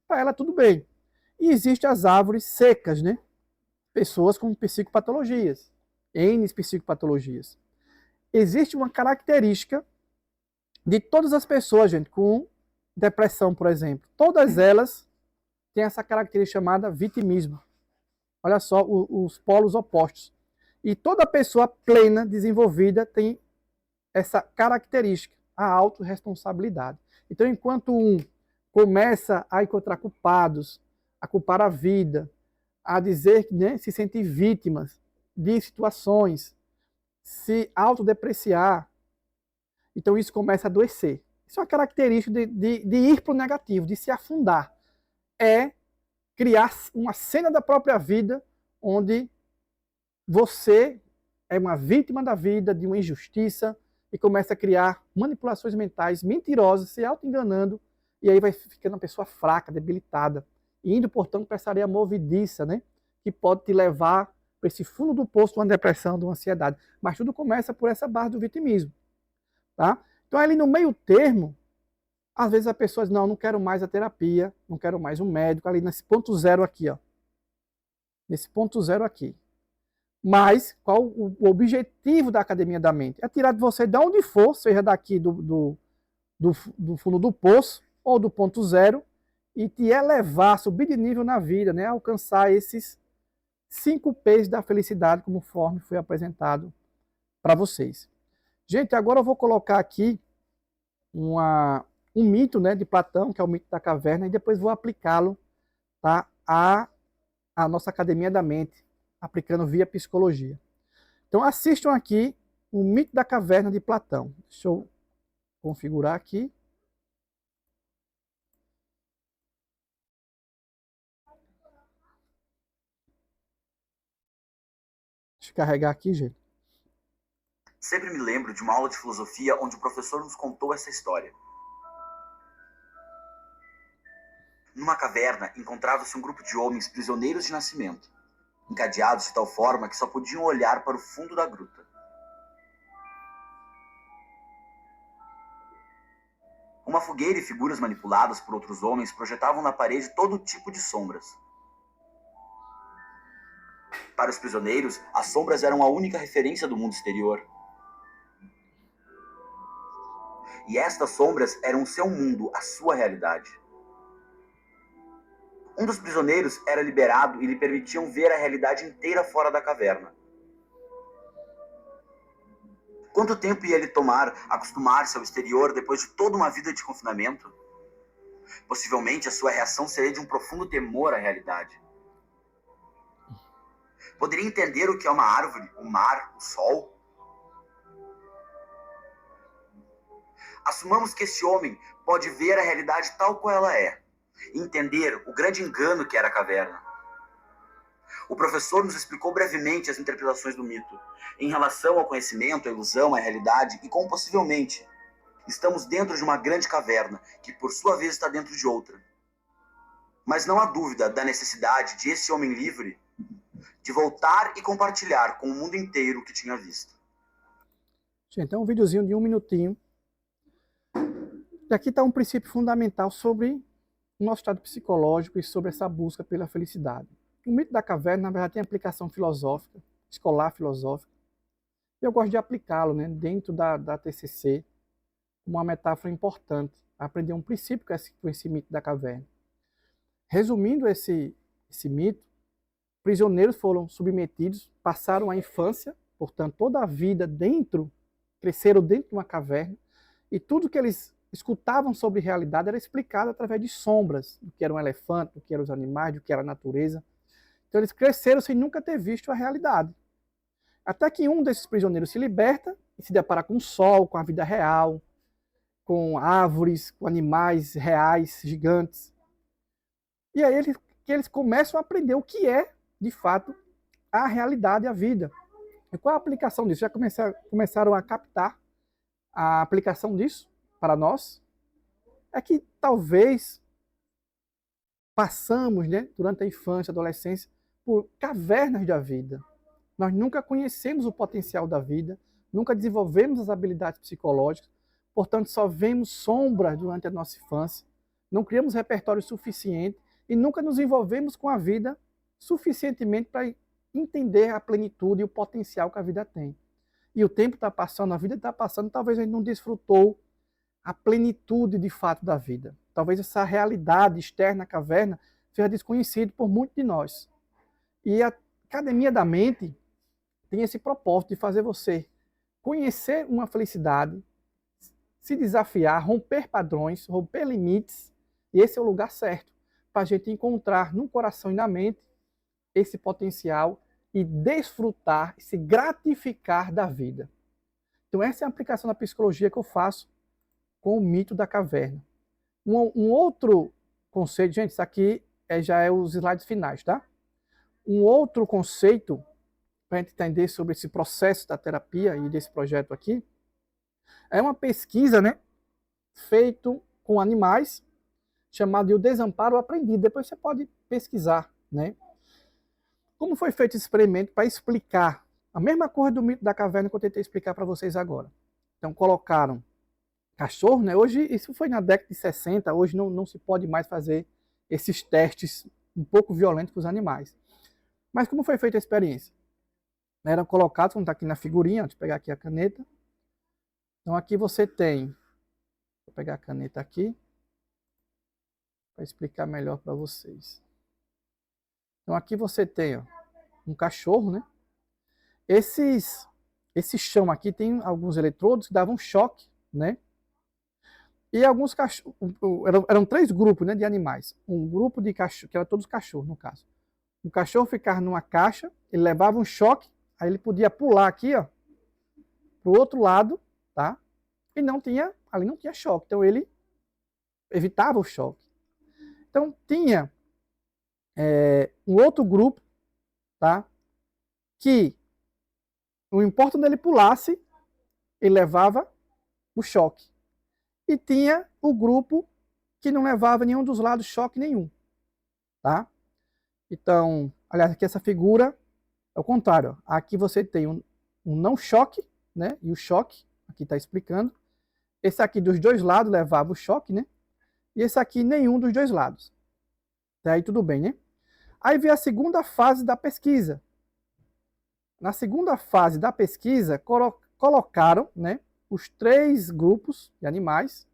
para ela tudo bem. E existem as árvores secas, né? Pessoas com psicopatologias, N psicopatologias. Existe uma característica de todas as pessoas, gente, com depressão, por exemplo. Todas elas têm essa característica chamada vitimismo. Olha só os polos opostos. E toda pessoa plena, desenvolvida, tem essa característica, a autorresponsabilidade. Então, enquanto um começa a encontrar culpados, a culpar a vida, a dizer que, né, se sentir vítimas de situações, se autodepreciar, então isso começa a adoecer. Isso é uma característica de ir para o negativo, de se afundar. É criar uma cena da própria vida onde você é uma vítima da vida, de uma injustiça, e começa a criar manipulações mentais mentirosas, se auto-enganando, e aí vai ficando uma pessoa fraca, debilitada, e indo, portanto, para essa areia movediça, né? Que pode te levar para esse fundo do poço de uma depressão, de uma ansiedade. Mas tudo começa por essa base do vitimismo. Tá? Então, ali no meio termo, às vezes a pessoa diz, não quero mais a terapia, não quero mais um médico, ali nesse ponto zero aqui, ó. Nesse ponto zero aqui. Mas, qual o objetivo da Academia da Mente? É tirar de você de onde for, seja daqui do fundo do poço, ou do ponto zero, e te elevar, subir de nível na vida, né? Alcançar esses 5 P's da felicidade, conforme foi apresentado para vocês. Gente, agora eu vou colocar aqui um mito, né, de Platão, que é o mito da caverna, e depois vou aplicá-lo, tá, à nossa Academia da Mente, aplicando via psicologia. Então assistam aqui o mito da caverna de Platão. Deixa eu configurar aqui. Deixa eu carregar aqui, gente. Sempre me lembro de uma aula de filosofia onde o professor nos contou essa história. Numa caverna, encontrava-se um grupo de homens prisioneiros de nascimento, encadeados de tal forma que só podiam olhar para o fundo da gruta. Uma fogueira e figuras manipuladas por outros homens projetavam na parede todo tipo de sombras. Para os prisioneiros, as sombras eram a única referência do mundo exterior. E estas sombras eram o seu mundo, a sua realidade. Um dos prisioneiros era liberado e lhe permitiam ver a realidade inteira fora da caverna. Quanto tempo ia ele tomar acostumar-se ao exterior depois de toda uma vida de confinamento? Possivelmente a sua reação seria de um profundo temor à realidade. Poderia entender o que é uma árvore, o mar, o sol? Assumamos que esse homem pode ver a realidade tal qual ela é, e entender o grande engano que era a caverna. O professor nos explicou brevemente as interpretações do mito, em relação ao conhecimento, à ilusão, à realidade, e como possivelmente estamos dentro de uma grande caverna, que por sua vez está dentro de outra. Mas não há dúvida da necessidade de esse homem livre de voltar e compartilhar com o mundo inteiro o que tinha visto. Gente, então um videozinho de 1 minutinho. E aqui está um princípio fundamental sobre o nosso estado psicológico e sobre essa busca pela felicidade. O mito da caverna, na verdade, tem aplicação filosófica, escolar filosófica. E eu gosto de aplicá-lo, né, dentro da TCC, como uma metáfora importante, aprender um princípio com esse mito da caverna. Resumindo esse mito, prisioneiros foram submetidos, passaram a infância, portanto, toda a vida cresceram dentro de uma caverna, e tudo que eles escutavam sobre realidade era explicado através de sombras, do que era um elefante, do que eram os animais, do que era a natureza. Então eles cresceram sem nunca ter visto a realidade. Até que um desses prisioneiros se liberta e se depara com o sol, com a vida real, com árvores, com animais reais, gigantes. E aí eles começam a aprender o que é, de fato, a realidade e a vida. E qual a aplicação disso? Já começaram a captar a aplicação disso para nós? É que talvez passamos, né, durante a infância, adolescência, por cavernas da vida. Nós nunca conhecemos o potencial da vida, nunca desenvolvemos as habilidades psicológicas, portanto só vemos sombras durante a nossa infância, não criamos repertório suficiente e nunca nos envolvemos com a vida suficientemente para entender a plenitude e o potencial que a vida tem. E o tempo está passando, a vida está passando, talvez a gente não desfrutou a plenitude de fato da vida. Talvez essa realidade externa à caverna seja desconhecida por muitos de nós. E a Academia da Mente tem esse propósito de fazer você conhecer uma felicidade, se desafiar, romper padrões, romper limites, e esse é o lugar certo para a gente encontrar no coração e na mente esse potencial e desfrutar, se gratificar da vida. Então essa é a aplicação da psicologia que eu faço com o mito da caverna. Um outro conceito, gente, isso aqui já é os slides finais, tá? Um outro conceito para a gente entender sobre esse processo da terapia e desse projeto aqui é uma pesquisa, né, feito com animais, chamado de o desamparo aprendido. Depois você pode pesquisar, né? Como foi feito esse experimento para explicar a mesma coisa do mito da caverna que eu tentei explicar para vocês agora? Então, colocaram cachorro, né? Hoje, isso foi na década de 60, hoje não se pode mais fazer esses testes um pouco violentos para os animais. Mas como foi feita a experiência? Eram colocados, como está aqui na figurinha, deixa eu pegar aqui a caneta. Então aqui você tem, vou pegar a caneta aqui, para explicar melhor para vocês. Então aqui você tem, ó, um cachorro, né? Esse chão aqui tem alguns eletrodos que davam choque, né? E alguns cachorros, eram 3 grupos, né, de animais. Um grupo de cachorro, que era todos cachorros no caso. O cachorro ficava numa caixa, ele levava um choque, aí ele podia pular aqui, ó, pro outro lado, tá? E ali não tinha choque, então ele evitava o choque. Então tinha um outro grupo, tá? Que não importa onde ele pulasse, ele levava o choque. E tinha o grupo que não levava nenhum dos lados choque nenhum, tá? Então, aliás, aqui essa figura é o contrário. Ó. Aqui você tem um não choque, né? E o choque, aqui está explicando. Esse aqui dos 2 lados levava o choque, né? E esse aqui nenhum dos 2 lados. Até aí tudo bem, né? Aí vem a segunda fase da pesquisa. Na segunda fase da pesquisa, colocaram, né, os 3 grupos de animais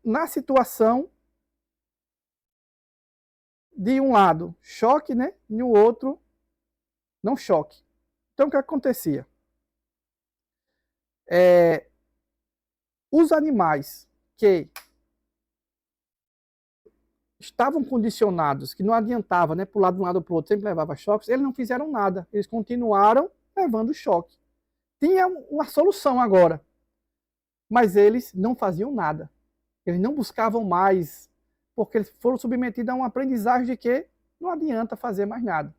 na situação de um lado choque, né, e o outro não choque. Então o que acontecia? Os animais que estavam condicionados, que não adiantava, né, pular de um lado para o outro, sempre levava choques, eles não fizeram nada, eles continuaram levando choque. Tinha uma solução agora, mas eles não faziam nada. Eles não buscavam mais, porque eles foram submetidos a uma aprendizagem de que não adianta fazer mais nada.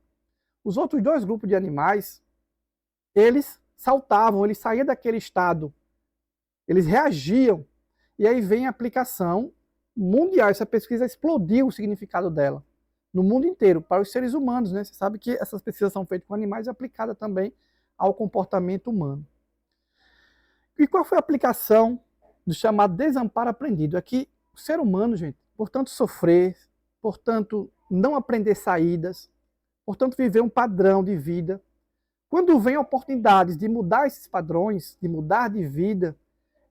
Os outros 2 grupos de animais, eles saltavam, eles saíam daquele estado, eles reagiam, e aí vem a aplicação mundial. Essa pesquisa explodiu o significado dela no mundo inteiro, para os seres humanos, né? Você sabe que essas pesquisas são feitas com animais e aplicadas também ao comportamento humano. E qual foi a aplicação do chamado desamparo aprendido? É que o ser humano, gente, portanto sofrer, portanto não aprender saídas, portanto viver um padrão de vida, quando vem oportunidades de mudar esses padrões, de mudar de vida,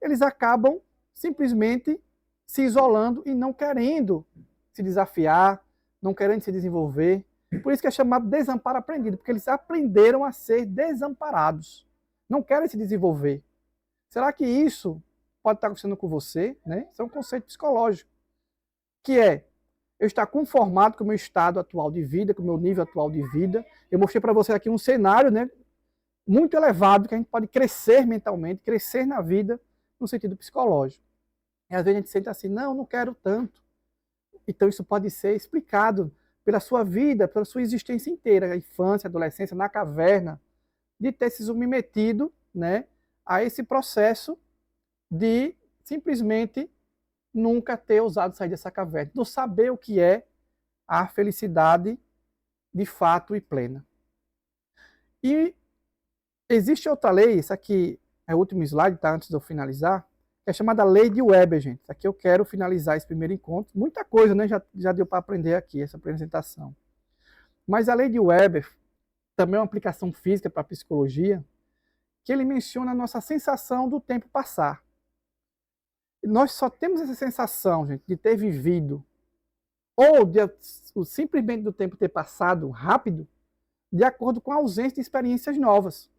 eles acabam simplesmente se isolando e não querendo se desafiar, não querendo se desenvolver. Por isso que é chamado desamparo aprendido, porque eles aprenderam a ser desamparados, não querem se desenvolver. Será que isso pode estar acontecendo com você? Né? Isso é um conceito psicológico, que é eu estar conformado com o meu estado atual de vida, com o meu nível atual de vida. Eu mostrei para você aqui um cenário, né, muito elevado, que a gente pode crescer mentalmente, crescer na vida, no sentido psicológico. E às vezes a gente sente assim, não quero tanto. Então isso pode ser explicado pela sua vida, pela sua existência inteira, a infância, a adolescência, na caverna, de ter se submetido, né, a esse processo de simplesmente nunca ter ousado sair dessa caverna, não saber o que é a felicidade de fato e plena. E existe outra lei, essa aqui é o último slide, tá, antes de eu finalizar, que é chamada Lei de Weber, gente. Aqui eu quero finalizar esse primeiro encontro. Muita coisa, né, já deu para aprender aqui, essa apresentação. Mas a Lei de Weber também é uma aplicação física para a psicologia, que ele menciona a nossa sensação do tempo passar. Nós só temos essa sensação, gente, de ter vivido, ou de simplesmente do tempo ter passado rápido, de acordo com a ausência de experiências novas.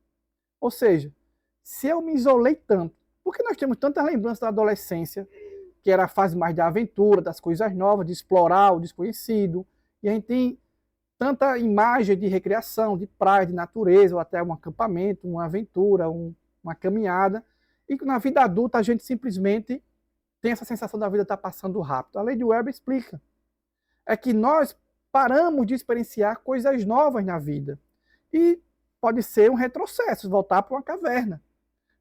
Ou seja, se eu me isolei tanto, porque nós temos tantas lembranças da adolescência, que era a fase mais da aventura, das coisas novas, de explorar o desconhecido, e a gente tem tanta imagem de recreação, de praia, de natureza, ou até um acampamento, uma aventura, uma caminhada, e que na vida adulta a gente simplesmente tem essa sensação da vida estar passando rápido. A Lei de Weber explica. É que nós paramos de experienciar coisas novas na vida. E pode ser um retrocesso, voltar para uma caverna.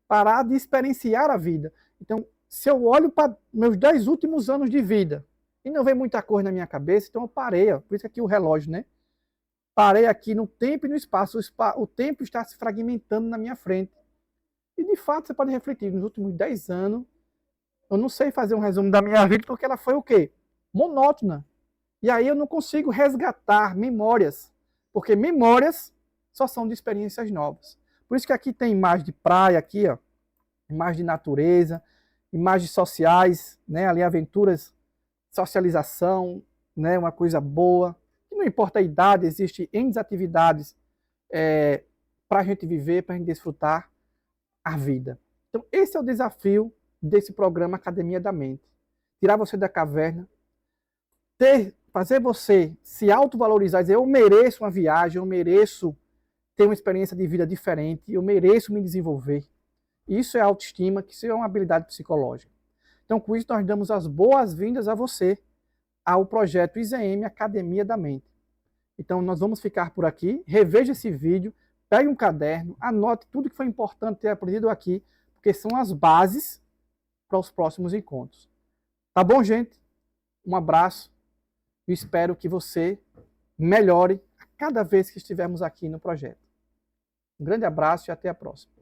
Parar de experienciar a vida. Então, se eu olho para meus 10 últimos anos de vida e não vem muita coisa na minha cabeça, então eu parei. Ó, por isso que aqui o relógio, né? parei aqui no tempo e no espaço. O tempo está se fragmentando na minha frente. E, de fato, você pode refletir, nos últimos 10 anos, eu não sei fazer um resumo da minha vida, porque ela foi o quê? Monótona. E aí eu não consigo resgatar memórias, porque memórias só são de experiências novas. Por isso que aqui tem imagem de praia, aqui, ó, imagem de natureza, imagens sociais, né, ali aventuras, socialização, né, uma coisa boa. E não importa a idade, existe N atividades para a gente viver, para a gente desfrutar a vida. Então esse é o desafio desse programa Academia da Mente. Tirar você da caverna, fazer você se autovalorizar, dizer, eu mereço uma viagem, eu mereço ter uma experiência de vida diferente, eu mereço me desenvolver. Isso é autoestima, que isso é uma habilidade psicológica. Então, com isso, nós damos as boas-vindas a você ao projeto IZM Academia da Mente. Então, nós vamos ficar por aqui, reveja esse vídeo, pegue um caderno, anote tudo que foi importante ter aprendido aqui, porque são as bases para os próximos encontros. Tá bom, gente? Um abraço e espero que você melhore a cada vez que estivermos aqui no projeto. Um grande abraço e até a próxima.